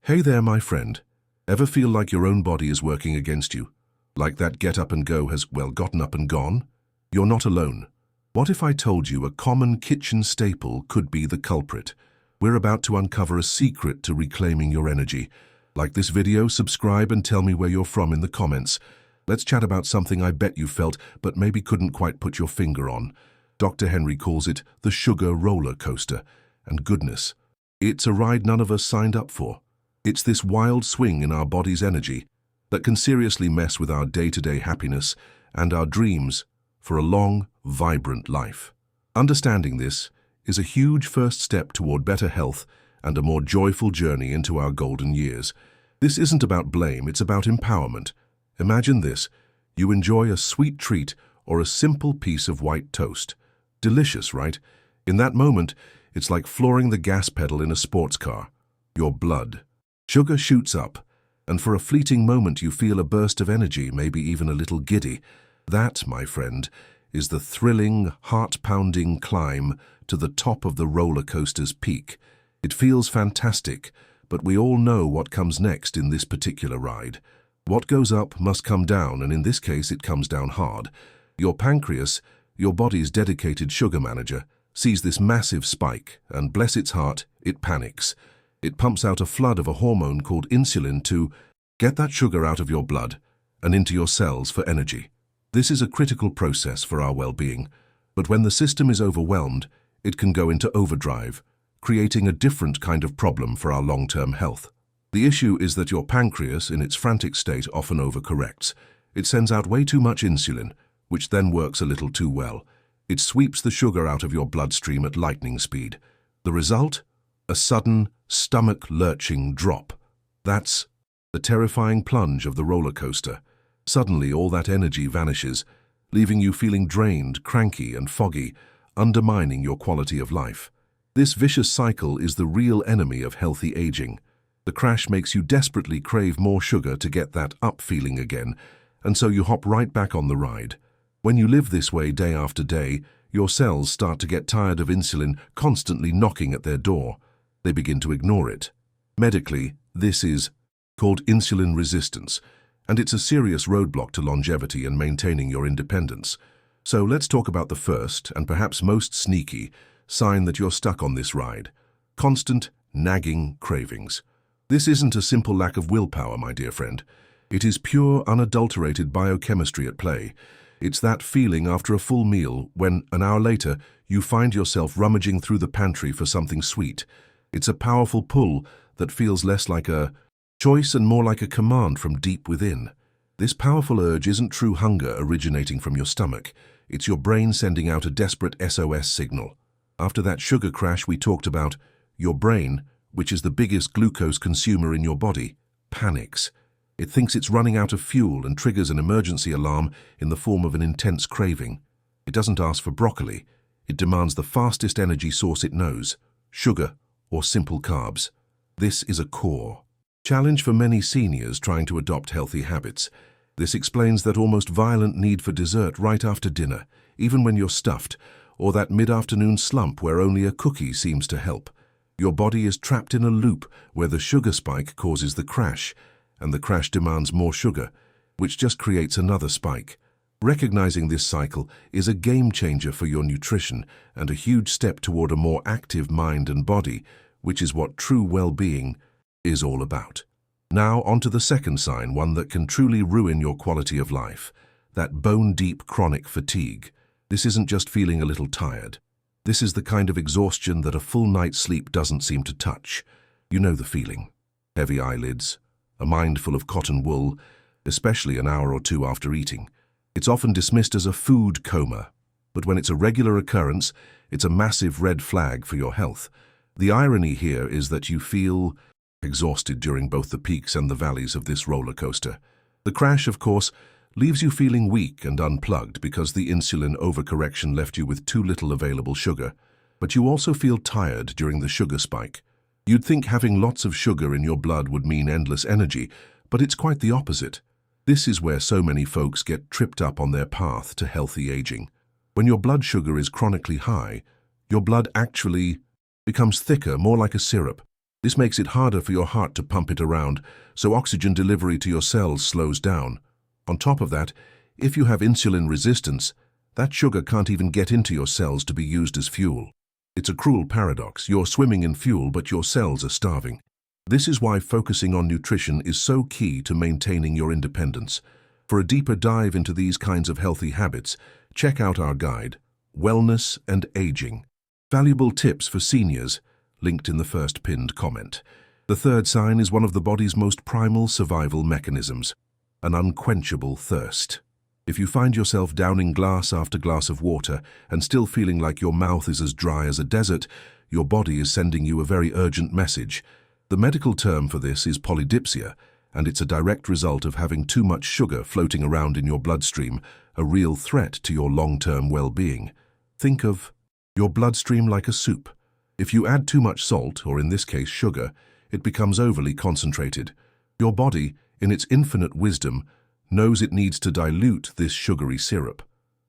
Hey there, my friend. Ever feel like your own body is working against you? Like that get up and go has, well, gotten up and gone? You're not alone. What if I told you a common kitchen staple could be the culprit? We're about to uncover a secret to reclaiming your energy. Like this video, subscribe and tell me where you're from in the comments. Let's chat about something I bet you felt but maybe couldn't quite put your finger on. Dr. Henry calls it the sugar roller coaster. And goodness, it's a ride none of us signed up for. It's this wild swing in our body's energy that can seriously mess with our day-to-day happiness and our dreams for a long, vibrant life. Understanding this is a huge first step toward better health and a more joyful journey into our golden years. This isn't about blame, it's about empowerment. Imagine this: you enjoy a sweet treat or a simple piece of white toast. Delicious, right? In that moment, it's like flooring the gas pedal in a sports car. Your blood. Sugar shoots up, and for a fleeting moment you feel a burst of energy, maybe even a little giddy. That, my friend, is the thrilling, heart-pounding climb to the top of the roller coaster's peak. It feels fantastic, but we all know what comes next in this particular ride. What goes up must come down, and in this case it comes down hard. Your pancreas, your body's dedicated sugar manager, sees this massive spike, and bless its heart, it panics. It pumps out a flood of a hormone called insulin to get that sugar out of your blood and into your cells for energy. This is a critical process for our well-being, but when the system is overwhelmed, it can go into overdrive, creating a different kind of problem for our long-term health. The issue is that your pancreas, in its frantic state, often overcorrects. It sends out way too much insulin, which then works a little too well. It sweeps the sugar out of your bloodstream at lightning speed. The result? A sudden, stomach-lurching drop. That's the terrifying plunge of the roller coaster. Suddenly, all that energy vanishes, leaving you feeling drained, cranky, and foggy, undermining your quality of life. This vicious cycle is the real enemy of healthy aging. The crash makes you desperately crave more sugar to get that up feeling again, and so you hop right back on the ride. When you live this way day after day, your cells start to get tired of insulin constantly knocking at their door. They begin to ignore it. Medically, this is called insulin resistance, and it's a serious roadblock to longevity and maintaining your independence. So let's talk about the first, and perhaps most sneaky, sign that you're stuck on this ride: constant, nagging cravings. This isn't a simple lack of willpower, my dear friend. It is pure, unadulterated biochemistry at play. It's that feeling after a full meal when, an hour later, you find yourself rummaging through the pantry for something sweet. It's a powerful pull that feels less like a choice and more like a command from deep within. This powerful urge isn't true hunger originating from your stomach. It's your brain sending out a desperate SOS signal. After that sugar crash we talked about, your brain, which is the biggest glucose consumer in your body, panics. It thinks it's running out of fuel and triggers an emergency alarm in the form of an intense craving. It doesn't ask for broccoli. It demands the fastest energy source it knows: sugar or simple carbs. This is a core challenge for many seniors trying to adopt healthy habits. This explains that almost violent need for dessert right after dinner, even when you're stuffed, or that mid-afternoon slump where only a cookie seems to help. Your body is trapped in a loop where the sugar spike causes the crash, and the crash demands more sugar, which just creates another spike. Recognizing this cycle is a game changer for your nutrition and a huge step toward a more active mind and body, which is what true well-being is all about. Now onto the second sign, one that can truly ruin your quality of life: that bone-deep chronic fatigue. This isn't just feeling a little tired. This is the kind of exhaustion that a full night's sleep doesn't seem to touch. You know the feeling. Heavy eyelids, a mind full of cotton wool, especially an hour or two after eating. It's often dismissed as a food coma, but when it's a regular occurrence, it's a massive red flag for your health. The irony here is that you feel exhausted during both the peaks and the valleys of this roller coaster. The crash, of course, leaves you feeling weak and unplugged because the insulin overcorrection left you with too little available sugar. But you also feel tired during the sugar spike. You'd think having lots of sugar in your blood would mean endless energy, but it's quite the opposite. This is where so many folks get tripped up on their path to healthy aging. When your blood sugar is chronically high, your blood actually becomes thicker, more like a syrup. This makes it harder for your heart to pump it around, so oxygen delivery to your cells slows down. On top of that, if you have insulin resistance, that sugar can't even get into your cells to be used as fuel. It's a cruel paradox. You're swimming in fuel, but your cells are starving. This is why focusing on nutrition is so key to maintaining your independence. For a deeper dive into these kinds of healthy habits, check out our guide, Wellness and Aging. Valuable tips for seniors, linked in the first pinned comment. The third sign is one of the body's most primal survival mechanisms, an unquenchable thirst. If you find yourself downing glass after glass of water and still feeling like your mouth is as dry as a desert, your body is sending you a very urgent message. The medical term for this is polydipsia, and it's a direct result of having too much sugar floating around in your bloodstream, a real threat to your long-term well-being. Think of your bloodstream like a soup. If you add too much salt, or in this case sugar, it becomes overly concentrated. Your body, in its infinite wisdom, knows it needs to dilute this sugary syrup.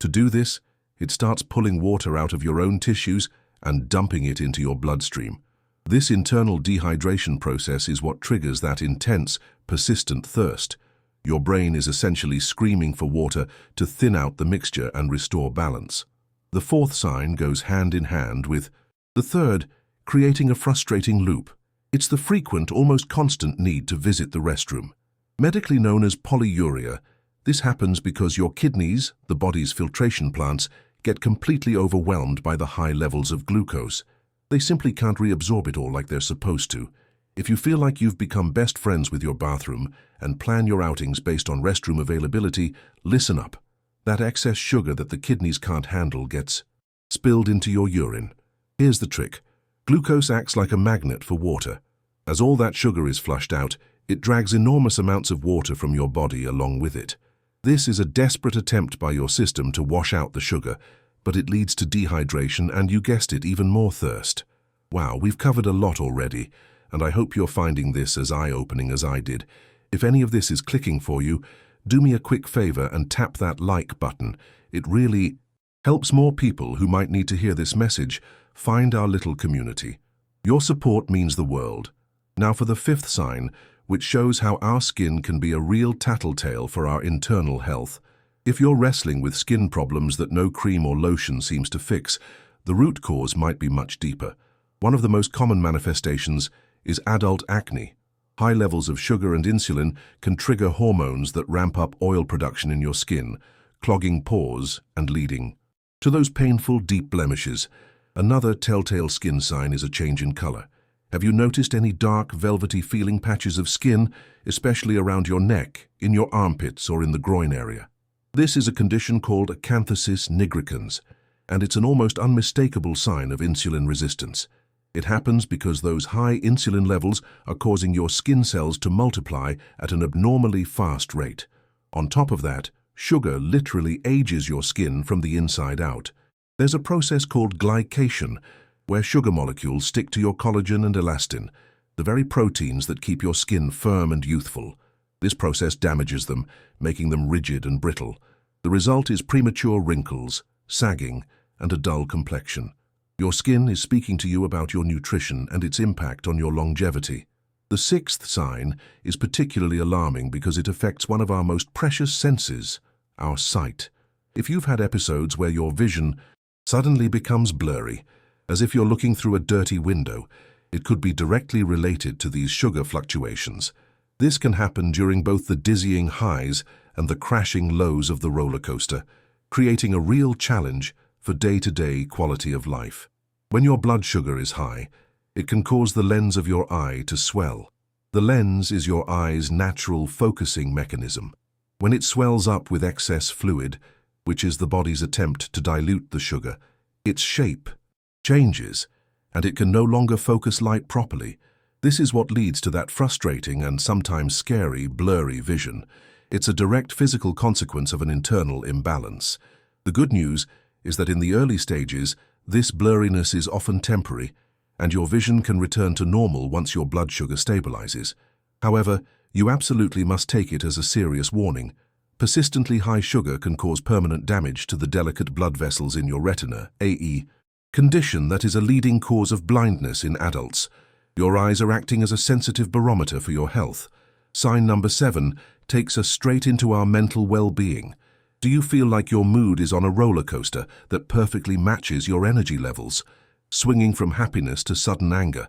To do this, it starts pulling water out of your own tissues and dumping it into your bloodstream. This internal dehydration process is what triggers that intense, persistent thirst. Your brain is essentially screaming for water to thin out the mixture and restore balance. The fourth sign goes hand in hand with the third, creating a frustrating loop. It's the frequent, almost constant need to visit the restroom. Medically known as polyuria, this happens because your kidneys, the body's filtration plants, get completely overwhelmed by the high levels of glucose. They simply can't reabsorb it all like they're supposed to. If you feel like you've become best friends with your bathroom and plan your outings based on restroom availability, listen up. That excess sugar that the kidneys can't handle gets spilled into your urine. Here's the trick. Glucose acts like a magnet for water. As all that sugar is flushed out, it drags enormous amounts of water from your body along with it. This is a desperate attempt by your system to wash out the sugar, but it leads to dehydration and, you guessed it, even more thirst. Wow, we've covered a lot already, and I hope you're finding this as eye-opening as I did. If any of this is clicking for you, do me a quick favor and tap that like button. It really helps more people who might need to hear this message find our little community. Your support means the world. Now for the fifth sign, which shows how our skin can be a real tattletale for our internal health. If you're wrestling with skin problems that no cream or lotion seems to fix, the root cause might be much deeper. One of the most common manifestations is adult acne. High levels of sugar and insulin can trigger hormones that ramp up oil production in your skin, clogging pores and leading to those painful, deep blemishes. Another telltale skin sign is a change in color. Have you noticed any dark, velvety feeling patches of skin, especially around your neck, in your armpits, or in the groin area? This is a condition called acanthosis nigricans, and it's an almost unmistakable sign of insulin resistance. It happens because those high insulin levels are causing your skin cells to multiply at an abnormally fast rate. On top of that, sugar literally ages your skin from the inside out. There's a process called glycation, where sugar molecules stick to your collagen and elastin, the very proteins that keep your skin firm and youthful. This process damages them, making them rigid and brittle. The result is premature wrinkles, sagging, and a dull complexion. Your skin is speaking to you about your nutrition and its impact on your longevity. The sixth sign is particularly alarming because it affects one of our most precious senses, our sight. If you've had episodes where your vision suddenly becomes blurry, as if you're looking through a dirty window, it could be directly related to these sugar fluctuations. This can happen during both the dizzying highs and the crashing lows of the roller coaster, creating a real challenge for day-to-day quality of life. When your blood sugar is high, it can cause the lens of your eye to swell. The lens is your eye's natural focusing mechanism. When it swells up with excess fluid, which is the body's attempt to dilute the sugar, its shape changes, and it can no longer focus light properly. This is what leads to that frustrating and sometimes scary, blurry vision. It's a direct physical consequence of an internal imbalance. The good news is that in the early stages, this blurriness is often temporary, and your vision can return to normal once your blood sugar stabilizes. However, you absolutely must take it as a serious warning. Persistently high sugar can cause permanent damage to the delicate blood vessels in your retina, AE, condition that is a leading cause of blindness in adults. Your eyes are acting as a sensitive barometer for your health. Sign number 7 takes us straight into our mental well-being. Do you feel like your mood is on a roller coaster that perfectly matches your energy levels, swinging from happiness to sudden anger,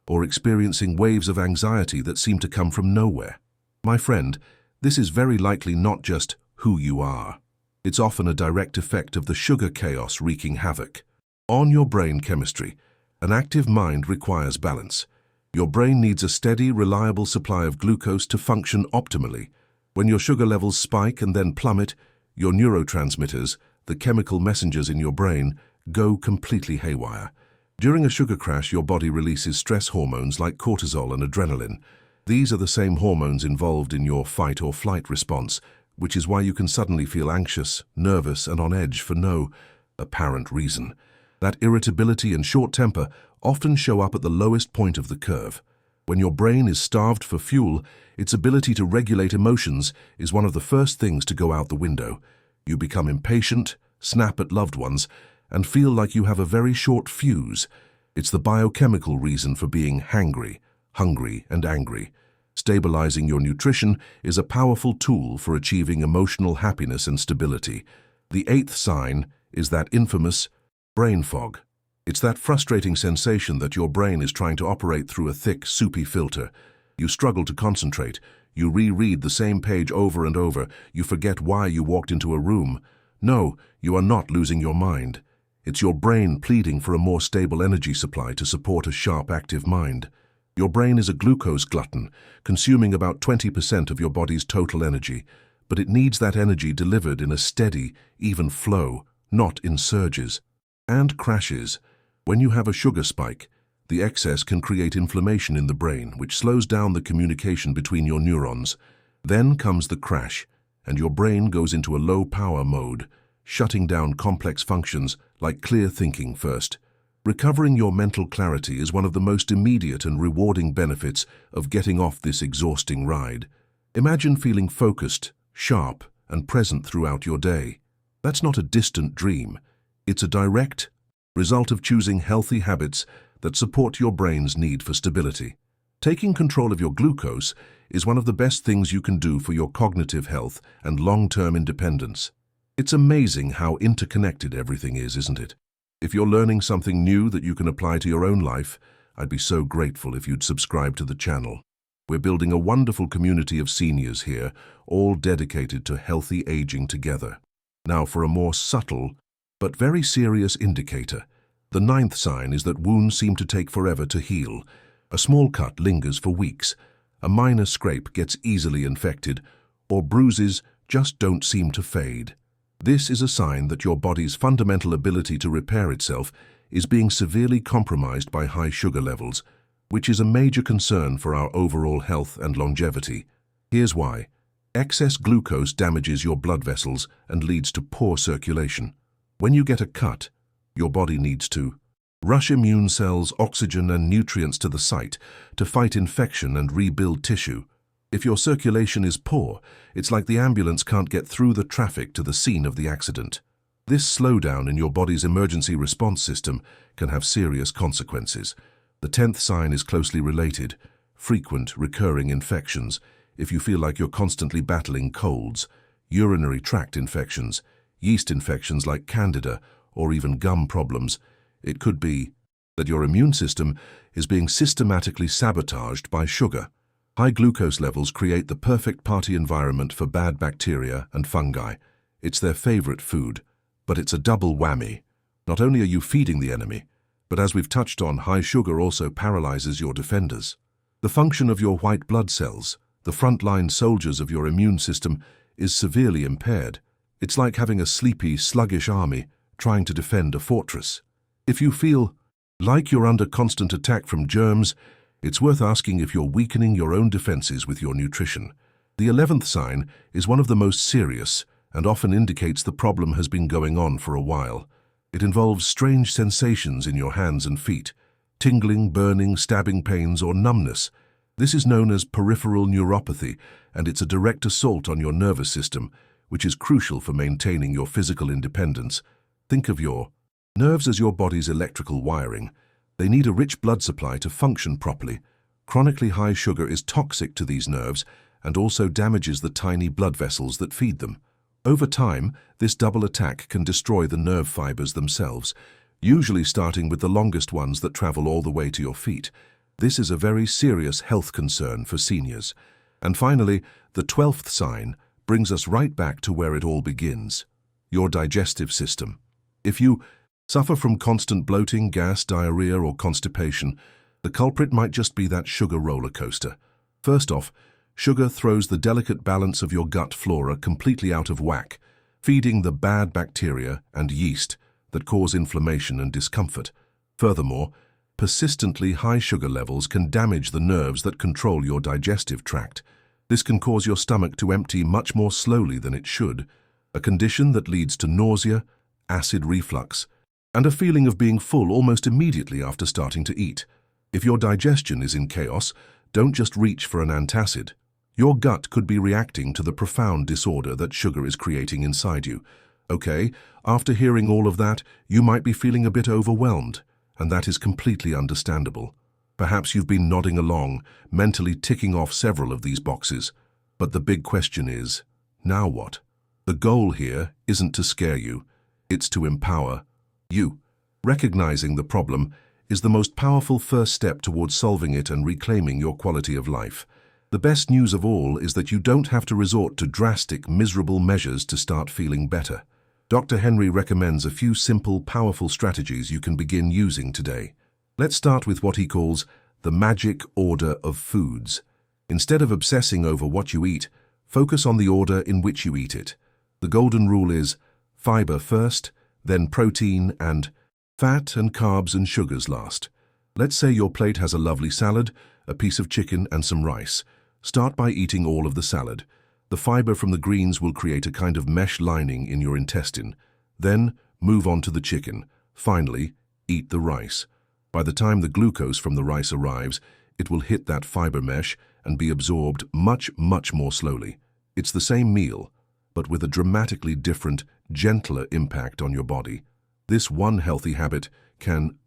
or experiencing waves of anxiety that seem to come from nowhere? My friend, this is very likely not just who you are. It's often a direct effect of the sugar chaos wreaking havoc on your brain chemistry. An active mind requires balance. Your brain needs a steady, reliable supply of glucose to function optimally. When your sugar levels spike and then plummet, your neurotransmitters, the chemical messengers in your brain, go completely haywire. During a sugar crash, your body releases stress hormones like cortisol and adrenaline. These are the same hormones involved in your fight or flight response, which is why you can suddenly feel anxious, nervous, and on edge for no apparent reason. That irritability and short temper often show up at the lowest point of the curve. When your brain is starved for fuel, its ability to regulate emotions is one of the first things to go out the window. You become impatient, snap at loved ones, and feel like you have a very short fuse. It's the biochemical reason for being hangry, hungry, and angry. Stabilizing your nutrition is a powerful tool for achieving emotional happiness and stability. The 8th sign is that infamous brain fog. It's that frustrating sensation that your brain is trying to operate through a thick, soupy filter. You struggle to concentrate. You reread the same page over and over. You forget why you walked into a room. No, you are not losing your mind. It's your brain pleading for a more stable energy supply to support a sharp, active mind. Your brain is a glucose glutton, consuming about 20% of your body's total energy, but it needs that energy delivered in a steady, even flow, not in surges and crashes. When you have a sugar spike, the excess can create inflammation in the brain, which slows down the communication between your neurons. Then comes the crash, and your brain goes into a low-power mode, shutting down complex functions like clear thinking first. Recovering your mental clarity is one of the most immediate and rewarding benefits of getting off this exhausting ride. Imagine feeling focused, sharp, and present throughout your day. That's not a distant dream. It's a direct result of choosing healthy habits that support your brain's need for stability. Taking control of your glucose is one of the best things you can do for your cognitive health and long-term independence. It's amazing how interconnected everything is, isn't it? If you're learning something new that you can apply to your own life, I'd be so grateful if you'd subscribe to the channel. We're building a wonderful community of seniors here, all dedicated to healthy aging together. Now for a more subtle, but very serious indicator. The 9th sign is that wounds seem to take forever to heal. A small cut lingers for weeks. A minor scrape gets easily infected, or bruises just don't seem to fade. This is a sign that your body's fundamental ability to repair itself is being severely compromised by high sugar levels, which is a major concern for our overall health and longevity. Here's why. Excess glucose damages your blood vessels and leads to poor circulation. When you get a cut, your body needs to rush immune cells, oxygen, and nutrients to the site to fight infection and rebuild tissue. If your circulation is poor, it's like the ambulance can't get through the traffic to the scene of the accident. This slowdown in your body's emergency response system can have serious consequences. The 10th sign is closely related. Frequent, recurring infections. If you feel like you're constantly battling colds, urinary tract infections, yeast infections like Candida, or even gum problems, it could be that your immune system is being systematically sabotaged by sugar. High glucose levels create the perfect party environment for bad bacteria and fungi. It's their favorite food, but it's a double whammy. Not only are you feeding the enemy, but as we've touched on, high sugar also paralyzes your defenders. The function of your white blood cells, the frontline soldiers of your immune system, is severely impaired. It's like having a sleepy, sluggish army trying to defend a fortress. If you feel like you're under constant attack from germs, it's worth asking if you're weakening your own defenses with your nutrition. The 11th sign is one of the most serious and often indicates the problem has been going on for a while. It involves strange sensations in your hands and feet, tingling, burning, stabbing pains, or numbness. This is known as peripheral neuropathy, and it's a direct assault on your nervous system, which is crucial for maintaining your physical independence. Think of your nerves as your body's electrical wiring. They need a rich blood supply to function properly. Chronically high sugar is toxic to these nerves and also damages the tiny blood vessels that feed them. Over time, this double attack can destroy the nerve fibers themselves, usually starting with the longest ones that travel all the way to your feet. This is a very serious health concern for seniors. And finally, the 12th sign brings us right back to where it all begins: your digestive system. If you suffer from constant bloating, gas, diarrhea, or constipation, the culprit might just be that sugar roller coaster. First off, sugar throws the delicate balance of your gut flora completely out of whack, feeding the bad bacteria and yeast that cause inflammation and discomfort. Furthermore, persistently high sugar levels can damage the nerves that control your digestive tract. This can cause your stomach to empty much more slowly than it should, a condition that leads to nausea, acid reflux, and a feeling of being full almost immediately after starting to eat. If your digestion is in chaos, don't just reach for an antacid. Your gut could be reacting to the profound disorder that sugar is creating inside you. Okay, after hearing all of that, you might be feeling a bit overwhelmed, and that is completely understandable. Perhaps you've been nodding along, mentally ticking off several of these boxes. But the big question is, now what? The goal here isn't to scare you, it's to empower you. Recognizing the problem is the most powerful first step towards solving it and reclaiming your quality of life. The best news of all is that you don't have to resort to drastic, miserable measures to start feeling better. Dr. Henry recommends a few simple, powerful strategies you can begin using today. Let's start with what he calls the magic order of foods. Instead of obsessing over what you eat, focus on the order in which you eat it. The golden rule is fiber first, then protein, and fat and carbs and sugars last. Let's say your plate has a lovely salad, a piece of chicken, and some rice. Start by eating all of the salad. The fiber from the greens will create a kind of mesh lining in your intestine. Then, move on to the chicken. Finally, eat the rice. By the time the glucose from the rice arrives, it will hit that fiber mesh and be absorbed much, much more slowly. It's the same meal, but with a dramatically different, gentler impact on your body. This one healthy habit can,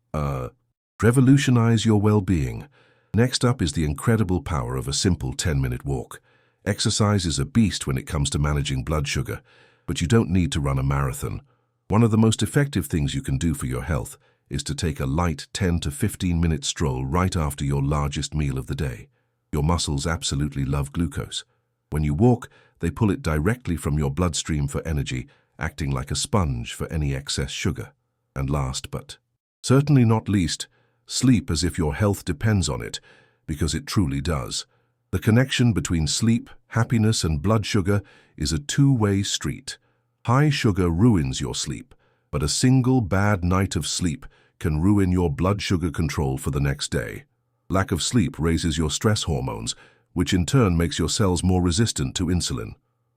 revolutionize your well-being. Next up is the incredible power of a simple 10-minute walk. Exercise is a beast when it comes to managing blood sugar, but you don't need to run a marathon. One of the most effective things you can do for your health is to take a light 10 to 15-minute stroll right after your largest meal of the day. Your muscles absolutely love glucose. When you walk, they pull it directly from your bloodstream for energy, acting like a sponge for any excess sugar. And last but certainly not least, sleep as if your health depends on it, because it truly does. The connection between sleep, happiness, and blood sugar is a two-way street. High sugar ruins your sleep, but a single bad night of sleep can ruin your blood sugar control for the next day. Lack of sleep raises your stress hormones, which in turn makes your cells more resistant to insulin.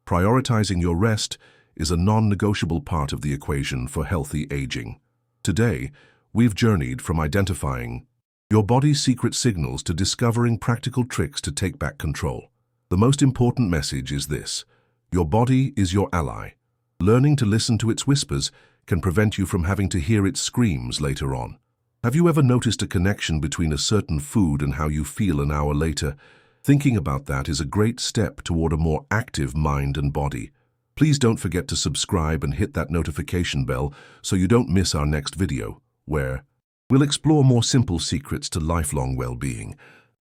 Prioritizing your rest is a non-negotiable part of the equation for healthy aging. Today, we've journeyed from identifying your body's secret signals to discovering practical tricks to take back control. The most important message is this: your body is your ally. Learning to listen to its whispers can prevent you from having to hear its screams later on. Have you ever noticed a connection between a certain food and how you feel an hour later? Thinking about that is a great step toward a more active mind and body. Please don't forget to subscribe and hit that notification bell so you don't miss our next video, where we'll explore more simple secrets to lifelong well-being.